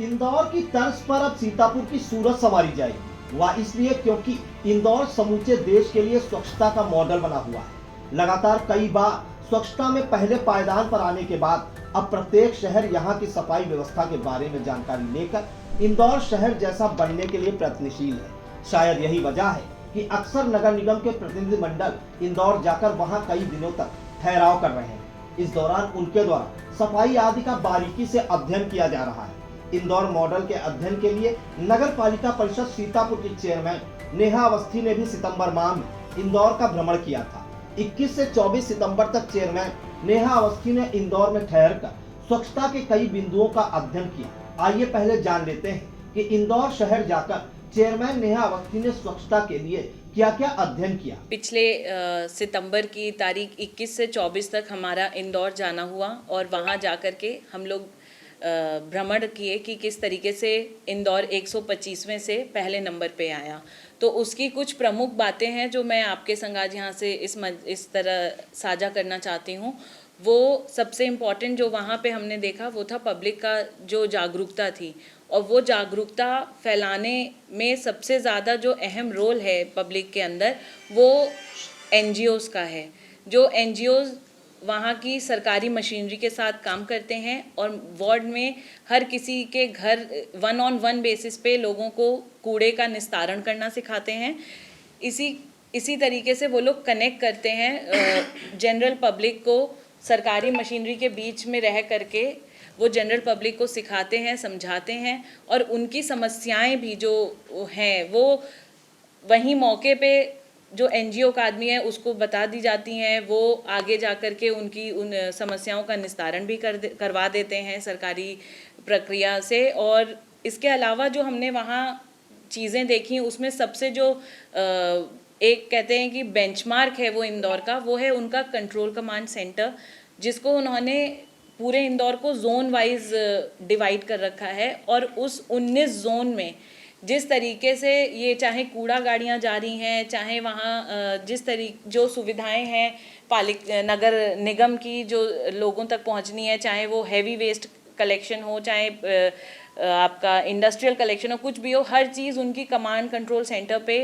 इंदौर की तर्ज पर अब सीतापुर की सूरत संवारी जाएगी। वह इसलिए क्योंकि इंदौर समूचे देश के लिए स्वच्छता का मॉडल बना हुआ है। लगातार कई बार स्वच्छता में पहले पायदान पर आने के बाद अब प्रत्येक शहर यहाँ की सफाई व्यवस्था के बारे में जानकारी लेकर इंदौर शहर जैसा बनने के लिए प्रयत्नशील है। शायद यही वजह है कि अक्सर नगर निगम के प्रतिनिधिमंडल इंदौर जाकर वहाँ कई दिनों तक ठहराव कर रहे हैं। इस दौरान उनके द्वारा सफाई आदि का बारीकी से अध्ययन किया जा रहा है। इंदौर मॉडल के अध्ययन के लिए नगर पालिका परिषद सीतापुर की चेयरमैन नेहा अवस्थी ने भी सितंबर माह में इंदौर का भ्रमण किया था। 21 से 24 सितंबर तक चेयरमैन नेहा अवस्थी ने इंदौर में ठहरकर स्वच्छता के कई बिंदुओं का अध्ययन किया। आइए पहले जान लेते हैं कि इंदौर शहर जाकर चेयरमैन नेहा अवस्थी ने स्वच्छता के लिए क्या क्या अध्ययन किया। पिछले सितंबर की तारीख 21 से 24 तक हमारा इंदौर जाना हुआ और वहाँ जाकर के हम लोग भ्रमण किए कि किस तरीके से इंदौर 125वें से पहले नंबर पे आया। तो उसकी कुछ प्रमुख बातें हैं जो मैं आपके संग आज यहाँ से इस तरह साझा करना चाहती हूँ। वो सबसे इम्पॉर्टेंट जो वहाँ पे हमने देखा वो था पब्लिक का जो जागरूकता थी, और वो जागरूकता फैलाने में सबसे ज़्यादा जो अहम रोल है पब्लिक के अंदर वो NGOs का है। जो NGOs वहाँ की सरकारी मशीनरी के साथ काम करते हैं और वार्ड में हर किसी के घर 1-on-1 बेसिस पे लोगों को कूड़े का निस्तारण करना सिखाते हैं। इसी तरीके से वो लोग कनेक्ट करते हैं जनरल पब्लिक को सरकारी मशीनरी के बीच में रह करके। वो जनरल पब्लिक को सिखाते हैं, समझाते हैं, और उनकी समस्याएं भी जो हैं वो वहीं मौके पे जो NGO का आदमी है उसको बता दी जाती हैं। वो आगे जा कर के उनकी उन समस्याओं का निस्तारण भी करवा देते हैं सरकारी प्रक्रिया से। और इसके अलावा जो हमने वहाँ चीज़ें देखी उसमें सबसे जो एक कहते हैं कि बेंचमार्क है वो इंदौर का, वो है उनका कंट्रोल कमांड सेंटर, जिसको उन्होंने पूरे इंदौर को जोन वाइज डिवाइड कर रखा है। और उस 19 जोन में जिस तरीके से ये चाहे कूड़ा गाड़ियाँ जा रही हैं, चाहे वहाँ जो सुविधाएं हैं नगर निगम की जो लोगों तक पहुँचनी है, चाहे वो हैवी वेस्ट कलेक्शन हो, चाहे आपका इंडस्ट्रियल कलेक्शन हो, कुछ भी हो, हर चीज़ उनकी कमांड कंट्रोल सेंटर पे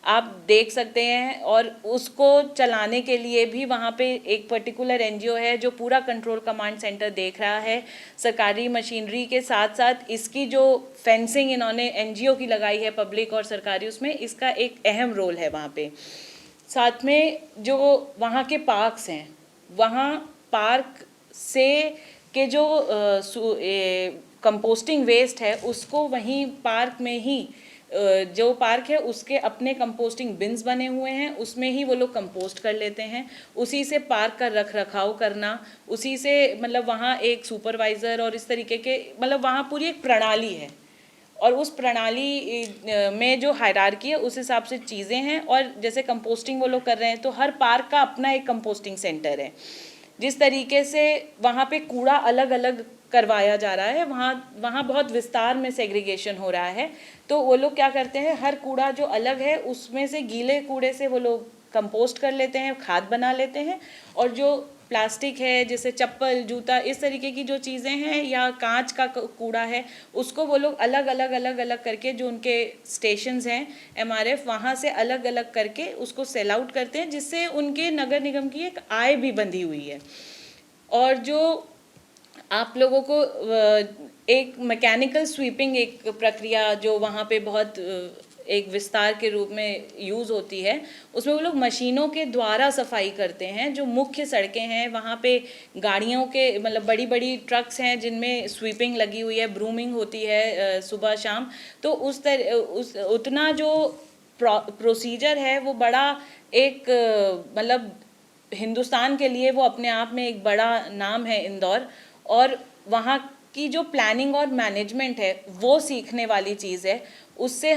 आप देख सकते हैं। और उसको चलाने के लिए भी वहाँ पे एक पर्टिकुलर NGO है जो पूरा कंट्रोल कमांड सेंटर देख रहा है। सरकारी मशीनरी के साथ साथ इसकी जो फेंसिंग इन्होंने NGO की लगाई है पब्लिक और सरकारी, उसमें इसका एक अहम रोल है वहाँ पे। साथ में जो वहाँ के पार्क्स हैं, वहाँ पार्क से के जो कंपोस्टिंग वेस्ट है उसको वहीं पार्क में ही जो पार्क है उसके अपने कंपोस्टिंग बिन्स बने हुए हैं, उसमें ही वो लोग कंपोस्ट कर लेते हैं। उसी से पार्क का रख रखाव करना, उसी से मतलब वहाँ एक सुपरवाइज़र और इस तरीके के मतलब वहाँ पूरी एक प्रणाली है, और उस प्रणाली में जो हायरार्की है उस हिसाब से चीज़ें हैं। और जैसे कंपोस्टिंग वो लोग कर रहे हैं तो हर पार्क का अपना एक कंपोस्टिंग सेंटर है। जिस तरीके से वहाँ पे कूड़ा अलग अलग करवाया जा रहा है, वहाँ बहुत विस्तार में सेग्रीगेशन हो रहा है। तो वो लोग क्या करते हैं, हर कूड़ा जो अलग है उसमें से गीले कूड़े से वो लोग कंपोस्ट कर लेते हैं, खाद बना लेते हैं। और जो प्लास्टिक है जैसे चप्पल, जूता, इस तरीके की जो चीज़ें हैं, या कांच का कूड़ा है, उसको वो लोग अलग अलग करके जो उनके स्टेशंस हैं MRF, वहाँ से अलग अलग करके उसको सेल आउट करते हैं, जिससे उनके नगर निगम की एक आय भी बंधी हुई है। और जो आप लोगों को एक मैकेनिकल स्वीपिंग एक प्रक्रिया जो वहाँ पे बहुत एक विस्तार के रूप में यूज़ होती है, उसमें वो लोग मशीनों के द्वारा सफाई करते हैं। जो मुख्य सड़कें हैं वहाँ पे गाड़ियों के मतलब बड़ी बड़ी ट्रक्स हैं जिनमें स्वीपिंग लगी हुई है, ब्रूमिंग होती है सुबह शाम। तो उतना जो प्रोसीजर है वो बड़ा एक मतलब हिंदुस्तान के लिए वो अपने आप में एक बड़ा नाम है इंदौर। और वहाँ की जो प्लानिंग और मैनेजमेंट है वो सीखने वाली चीज़ है। उससे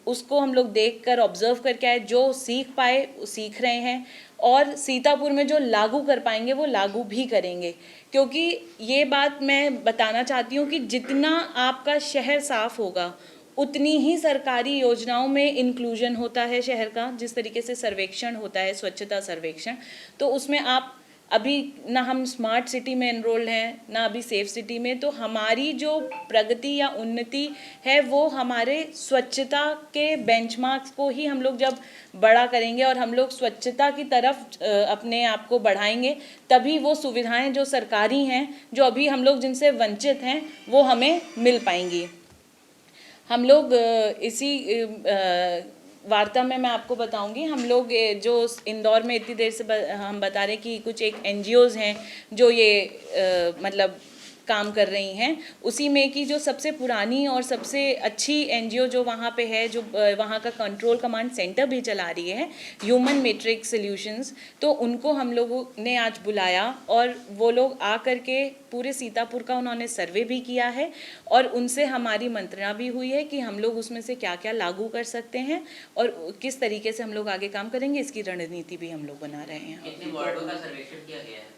उसको हम लोग देख कर ऑब्जर्व करके आए, जो सीख पाए वो सीख रहे हैं, और सीतापुर में जो लागू कर पाएंगे वो लागू भी करेंगे। क्योंकि ये बात मैं बताना चाहती हूँ कि जितना आपका शहर साफ होगा उतनी ही सरकारी योजनाओं में इंक्लूजन होता है शहर का। जिस तरीके से सर्वेक्षण होता है, स्वच्छता सर्वेक्षण, तो उसमें आप अभी ना हम स्मार्ट सिटी में एनरोल्ड हैं ना अभी सेफ सिटी में। तो हमारी जो प्रगति या उन्नति है वो हमारे स्वच्छता के बेंचमार्क्स को ही हम लोग जब बड़ा करेंगे और हम लोग स्वच्छता की तरफ अपने आप को बढ़ाएंगे, तभी वो सुविधाएं जो सरकारी हैं, जो अभी हम लोग जिनसे वंचित हैं, वो हमें मिल पाएंगी। हम लोग इसी वार्ता में मैं आपको बताऊंगी, हम लोग जो इंदौर में इतनी देर से हम बता रहे हैं कि कुछ एक एनजीओज हैं जो ये मतलब काम कर रही हैं, उसी में की जो सबसे पुरानी और सबसे अच्छी एनजीओ जो वहाँ पे है, जो वहाँ का कंट्रोल कमांड सेंटर भी चला रही है, ह्यूमन मैट्रिक्स सॉल्यूशंस, तो उनको हम लोगों ने आज बुलाया और वो लोग आ कर के पूरे सीतापुर का उन्होंने सर्वे भी किया है और उनसे हमारी मंत्रणा भी हुई है कि हम लोग उसमें से क्या क्या लागू कर सकते हैं और किस तरीके से हम लोग आगे काम करेंगे, इसकी रणनीति भी हम लोग बना रहे हैं। कितने वार्डों का सर्वेक्षण किया गया है?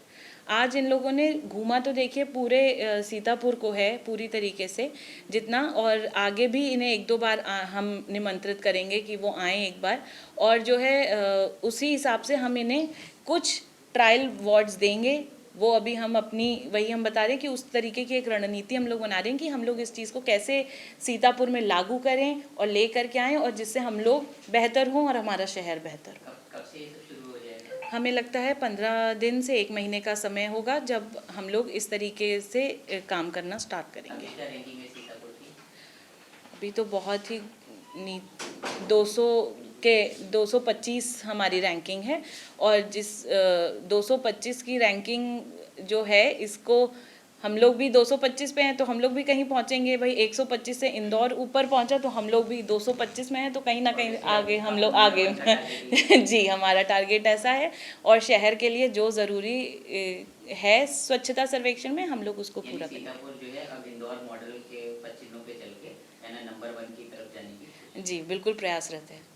आज इन लोगों ने घूमा तो देखिए पूरे सीतापुर को है पूरी तरीके से जितना, और आगे भी इन्हें एक दो बार हम निमंत्रित करेंगे कि वो आएँ एक बार, और जो है उसी हिसाब से हम इन्हें कुछ ट्रायल वार्ड्स देंगे। वो अभी हम अपनी वही हम बता रहे हैं कि उस तरीके की एक रणनीति हम लोग बना रहे हैं कि हम लोग इस चीज़ को कैसे सीतापुर में लागू करें और ले करके आएँ और जिससे हम लोग बेहतर हों और हमारा शहर बेहतर हो। कब से ये सब शुरू हो जाएगा? हमें लगता है 15 दिन से 1 महीने का समय होगा जब हम लोग इस तरीके से काम करना स्टार्ट करेंगे। क्या रैंकिंग है सीतापुर की? अभी तो बहुत ही 200 के 225 हमारी रैंकिंग है, और जिस 225 की रैंकिंग जो है, इसको हम लोग भी 225 पे हैं तो हम लोग भी कहीं पहुंचेंगे भाई। 125 से इंदौर ऊपर पहुंचा तो हम लोग भी 225 में हैं, तो कहीं ना कहीं आगे हम लोग आगे जी, हमारा टारगेट ऐसा है और शहर के लिए जो ज़रूरी है स्वच्छता सर्वेक्षण में हम लोग उसको पूरा करेंगे। सीतापुर जो है अब इंदौर मॉडल के पचिनों पे चल के है ना नंबर 1 की तरफ जाने की। जी बिल्कुल प्रयासरत है।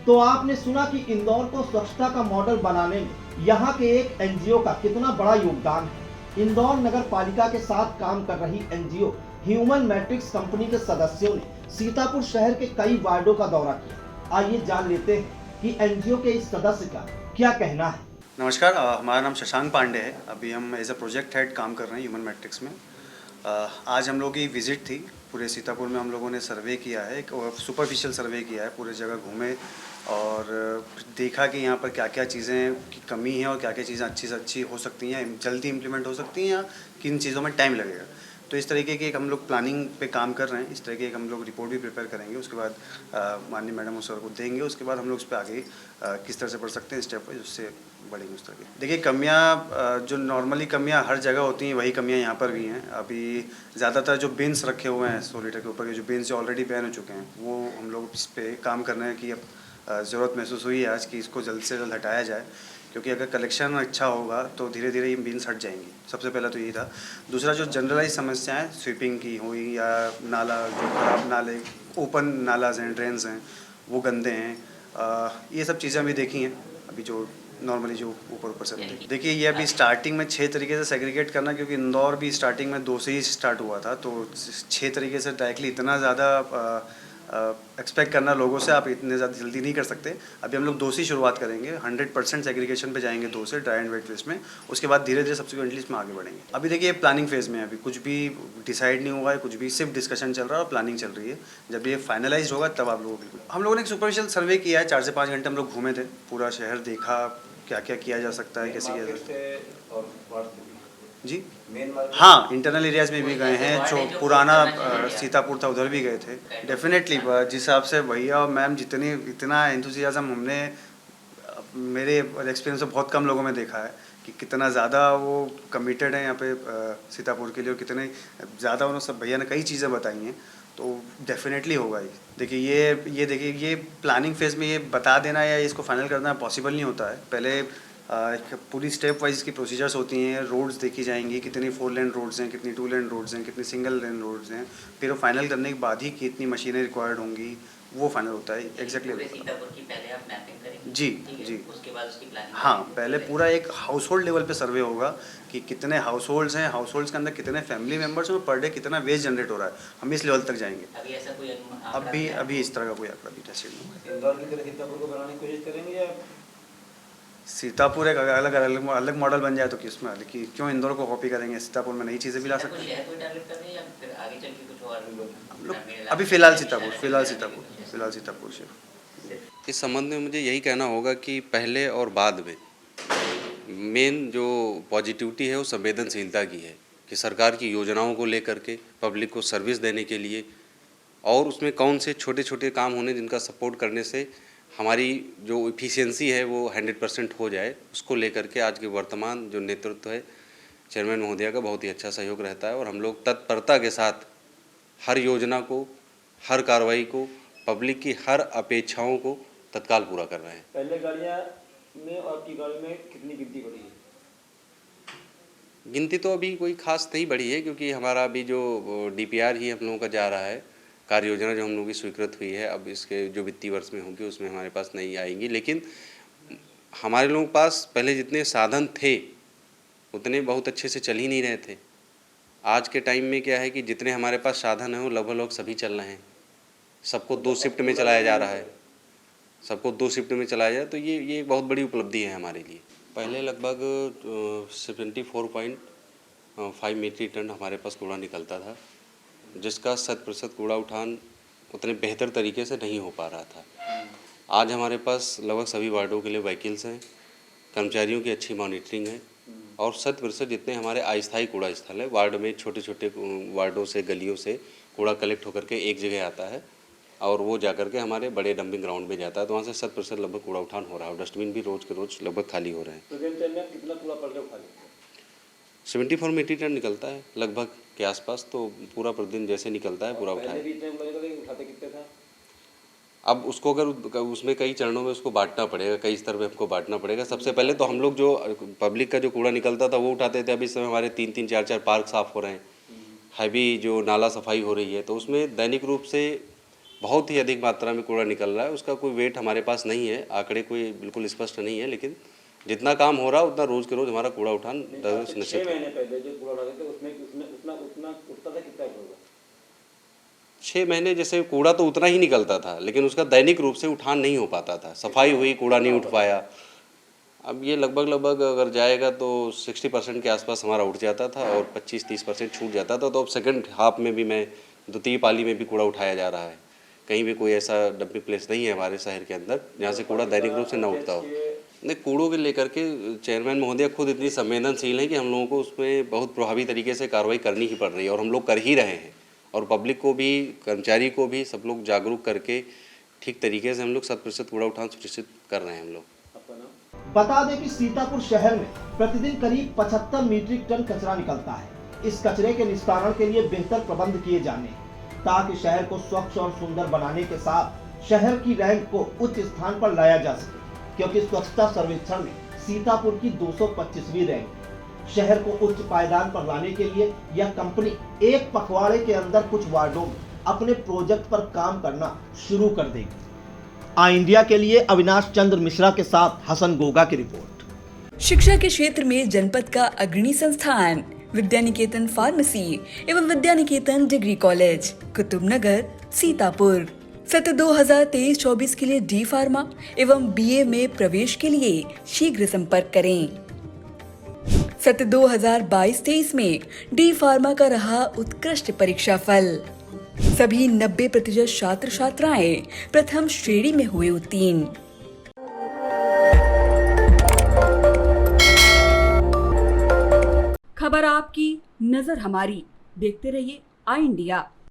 तो आपने सुना कि इंदौर को स्वच्छता का मॉडल बनाने में यहाँ के एक एनजीओ का कितना बड़ा योगदान है। इंदौर नगर पालिका के साथ काम कर रही एनजीओ ह्यूमन मैट्रिक्स कंपनी के सदस्यों ने सीतापुर शहर के कई वार्डों का दौरा किया। आइए जान लेते हैं कि एनजीओ के इस सदस्य का क्या कहना है। नमस्कार, हमारा नाम शशांक पांडे है। अभी हम एज अ प्रोजेक्ट हेड काम कर रहे हैं ह्यूमन मैट्रिक्स में। आज हम लोगों की विज़िट थी पूरे सीतापुर में। हम लोगों ने सर्वे किया है, एक सुपरफिशियल सर्वे किया है, पूरे जगह घूमे और देखा कि यहाँ पर क्या क्या चीज़ें की कमी है और क्या क्या चीज़ें अच्छी से अच्छी हो सकती हैं, जल्दी इम्प्लीमेंट हो सकती हैं या किन चीज़ों में टाइम लगेगा। तो इस तरीके की एक हम लोग प्लानिंग पे काम कर रहे हैं। इस तरह की एक हम लोग रिपोर्ट भी प्रिपेयर करेंगे, उसके बाद माननीय मैडम सर को देंगे। उसके बाद हम लोग उस पर आगे किस तरह से बढ़ सकते हैं स्टेप वाइज, उससे बढ़ेंगे उस तरह की। देखिए, कमियां जो नॉर्मली कमियां हर जगह होती हैं, वही कमियां यहाँ पर भी हैं। अभी ज़्यादातर जो बिन्स रखे हुए हैं 100 लीटर के ऊपर के, जो बिन्स जो ऑलरेडी बैन हो चुके हैं, वो हम लोग इस पर काम करने की अब ज़रूरत महसूस हुई है आज कि इसको जल्द से जल्द हटाया जाए, क्योंकि अगर कलेक्शन अच्छा होगा तो धीरे धीरे ये बिन्स हट जाएंगी। सबसे पहला तो यही था। दूसरा, जो जनरलाइज समस्याएं स्वीपिंग की हुई या नाला, जो खराब नाले, ओपन नालाज हैं, ड्रेन्स हैं, वो गंदे हैं, ये सब चीज़ें अभी देखी हैं। अभी जो नॉर्मली जो ऊपर से देखिए, ये अभी स्टार्टिंग में 6 तरीके से सेग्रीगेट करना, क्योंकि इंदौर भी स्टार्टिंग में 2 से ही स्टार्ट हुआ था, तो 6 तरीके से डायरेक्टली इतना ज़्यादा एक्सपेक्ट करना लोगों से, आप इतने ज़्यादा जल्दी नहीं कर सकते। अभी हम लोग 2 से शुरुआत करेंगे, 100% सेग्रीगेशन पे जाएंगे 2 से, ड्राई एंड वेट वेस्ट में। उसके बाद धीरे धीरे सब्सिक्वेंटली इसमें आगे बढ़ेंगे। अभी देखिए प्लानिंग फेज़ में है, अभी कुछ भी डिसाइड नहीं हुआ है, कुछ भी सिर्फ डिस्कशन चल रहा है और प्लानिंग चल रही है। जब ये फाइनलाइज होगा तब आप लोगों को हम लोगों ने एक सुपरफिशियल सर्वे किया है। 4 से 5 घंटे हम लोग घूमे थे, पूरा शहर देखा, क्या क्या किया जा सकता है, कैसे किया जा सकता है। जी हाँ, इंटरनल एरियाज़ में भी गए हैं, जो पुराना सीतापुर था उधर भी गए थे। डेफिनेटली जिस हिसाब से भैया और मैम इतना एंथुसियाज्म हमने मेरे एक्सपीरियंस से बहुत कम लोगों में देखा है कि कितना ज़्यादा वो कमिटेड है यहाँ पे सीतापुर के लिए, और कितने ज़्यादा उन्होंने सब भैया ने कई चीज़ें बताई हैं। तो डेफिनेटली होगा ये। देखिए ये प्लानिंग फेज़ में ये बता देना या इसको फाइनल करना पॉसिबल नहीं होता है। पहले पूरी स्टेप वाइज की प्रोसीजर्स होती हैं, रोड्स देखी जाएंगी, कितनी 4 लेन रोड्स हैं, कितनी 2 लेन रोड्स हैं, कितनी सिंगल लेन रोड्स हैं, फिर वो फाइनल करने के बाद ही कितनी मशीनें रिक्वायर्ड होंगी, वो फाइनल होता है। एग्जैक्टली सीतापुर की पहले आप मैपिंग करेंगे? जी। उसके बाद उसकी प्लानिंग? हाँ, पहले पूरा एक हाउस होल्ड लेवल पे सर्वे होगा कि कितने हाउस होल्ड्स हैं, हाउस होल्ड्स के अंदर कितने फैमिली मेम्बर्स हैं, पर डे कितना वेस्ट जनरेट हो रहा है। हम इस लेवल तक जाएंगे। अभी ऐसा कोई अभी इस तरह का कोई आंकड़ा भी टेस्ट नहीं हुआ है। इंदौर की तरह सीतापुर को बनाने की कोशिश करेंगे या सीतापुर एक अलग मॉडल बन जाए तो किसमें अलग की क्यों इंदौर को कॉपी करेंगे, सीतापुर में नई चीज़ें भी ला कुछ सकते हैं। शहर को टारगेट कर रहे हैं या फिर आगे चल के कुछ और हम लोग ग्रामीण अभी इलाके फिलहाल सीतापुर सिर्फ। इस संबंध में मुझे यही कहना होगा कि पहले और बाद में मेन जो पॉजिटिविटी है वो संवेदनशीलता की है कि सरकार की योजनाओं को लेकर के पब्लिक को सर्विस देने के लिए और उसमें कौन से छोटे छोटे काम होने जिनका सपोर्ट करने से हमारी जो इफ़िशियंसी है वो 100% हो जाए, उसको लेकर के आज के वर्तमान जो नेतृत्व है चेयरमैन महोदया का बहुत ही अच्छा सहयोग रहता है और हम लोग तत्परता के साथ हर योजना को, हर कार्रवाई को, पब्लिक की हर अपेक्षाओं को तत्काल पूरा कर रहे हैं। पहले गाड़ियाँ में और आपकी गाड़ी में कितनी गिनती बढ़ी है? गिनती तो अभी कोई खास नहीं बढ़ी है क्योंकि हमारा अभी जो DPR ही हम लोगों का जा रहा है, कार्य योजना जो हम लोगों की स्वीकृत हुई है, अब इसके जो वित्तीय वर्ष में होगी उसमें हमारे पास नहीं आएंगी। लेकिन हमारे लोगों के पास पहले जितने साधन थे उतने बहुत अच्छे से चल ही नहीं रहे थे। आज के टाइम में क्या है कि जितने हमारे पास साधन हैं वो लगभग सभी चल रहे हैं। सबको 2 शिफ्ट में चलाया जा रहा है, सबको 2 शिफ्ट में चलाया जाए तो ये एक बहुत बड़ी उपलब्धि है हमारे लिए। पहले लगभग 74.5 मीट्रिक टन हमारे पास कूड़ा निकलता था, जिसका 100% कूड़ा उठान उतने बेहतर तरीके से नहीं हो पा रहा था। आज हमारे पास लगभग सभी वार्डों के लिए व्हीकल्स हैं, कर्मचारियों की अच्छी मॉनिटरिंग है और 100% जितने हमारे अस्थायी कूड़ा स्थल है, वार्ड में छोटे छोटे वार्डों से, गलियों से कूड़ा कलेक्ट होकर के एक जगह आता है और वो जाकर के हमारे बड़े डंपिंग ग्राउंड में जाता है, तो वहाँ से 100% लगभग कूड़ा उठान हो रहा है और डस्टबिन भी रोज़ के रोज़ लगभग खाली हो रहे हैं। प्रेजेंट टाइम में कितना कूड़ा पड़ रहा है? 74 मीट्रिक टन निकलता है लगभग के आसपास, तो पूरा प्रतिदिन जैसे निकलता है पूरा उठाए। पहले भी इतने लगेगा लेकिन उठाते कितने था? अब उसको अगर उसमें कई चरणों में उसको बांटना पड़ेगा, कई स्तर पे हमको बांटना पड़ेगा। सबसे पहले तो हम लोग जो पब्लिक का जो कूड़ा निकलता था वो उठाते थे। अभी इस समय हमारे 3-3, 4-4 पार्क साफ़ हो रहे हैं, हैवी जो नाला सफाई हो रही है, तो उसमें दैनिक रूप से बहुत ही अधिक मात्रा में कूड़ा निकल रहा है। उसका कोई वेट हमारे पास नहीं है, आंकड़े कोई बिल्कुल स्पष्ट नहीं है, लेकिन जितना काम हो रहा है उतना रोज़ के रोज़ हमारा कूड़ा उठान सुनिश्चित 6 महीने पहले जो कूड़ा उठाते थे उसमें उतना उठता था कितना होगा? 6 महीने जैसे कूड़ा तो उतना ही निकलता था, लेकिन उसका दैनिक रूप से उठान नहीं हो पाता था। सफाई हुई, कूड़ा नहीं उठ पाया। अब ये लगभग अगर जाएगा तो 60% के आसपास हमारा उठ जाता था और 25-30% छूट जाता था। तो अब सेकंड हाफ में भी मैं द्वितीय पाली में भी कूड़ा उठाया जा रहा है। कहीं भी कोई ऐसा डंपिंग प्लेस नहीं है हमारे शहर के अंदर जहाँ से कूड़ा दैनिक रूप से न उठता हो। नहीं, कूड़ों के लेकर के चेयरमैन महोदया खुद इतनी संवेदनशील हैं कि हम लोगों को उसमें बहुत प्रभावी तरीके से कार्रवाई करनी ही पड़ रही है और हम लोग कर ही रहे हैं। और पब्लिक को भी, कर्मचारी को भी, सब लोग जागरूक करके ठीक तरीके से हम लोग 100% कूड़ा उठान सुनिश्चित कर रहे हैं हम लोग। बता दें कि सीतापुर शहर में प्रतिदिन करीब 75 मीट्रिक टन कचरा निकलता है। इस कचरे के निस्तारण के लिए बेहतर प्रबंध किए जाने ताकि शहर को स्वच्छ और सुंदर बनाने के साथ शहर की रैंक को उच्च स्थान पर लाया जा सके, क्योंकि स्वच्छता सर्वेक्षण में सीतापुर की 225वीं रैंक। शहर को उच्च पायदान पर लाने के लिए यह कंपनी एक पखवाड़े के अंदर कुछ वार्डों में अपने प्रोजेक्ट पर काम करना शुरू कर देगी। आई इंडिया के लिए अविनाश चंद्र मिश्रा के साथ हसन गोगा की रिपोर्ट। शिक्षा के क्षेत्र में जनपद का अग्रणी संस्थान विद्यानिकेतन फार्मेसी एवं विद्यानिकेतन डिग्री कॉलेज, कुतुबनगर, सीतापुर। सत्र 2023-24 के लिए डी फार्मा एवं BA में प्रवेश के लिए शीघ्र संपर्क करें। सत्र 2022-23 में डी फार्मा का रहा उत्कृष्ट परीक्षा फल। सभी 90% छात्र छात्राएं प्रथम श्रेणी में हुए उत्तीर्ण। खबर आपकी, नजर हमारी। देखते रहिए आई इंडिया।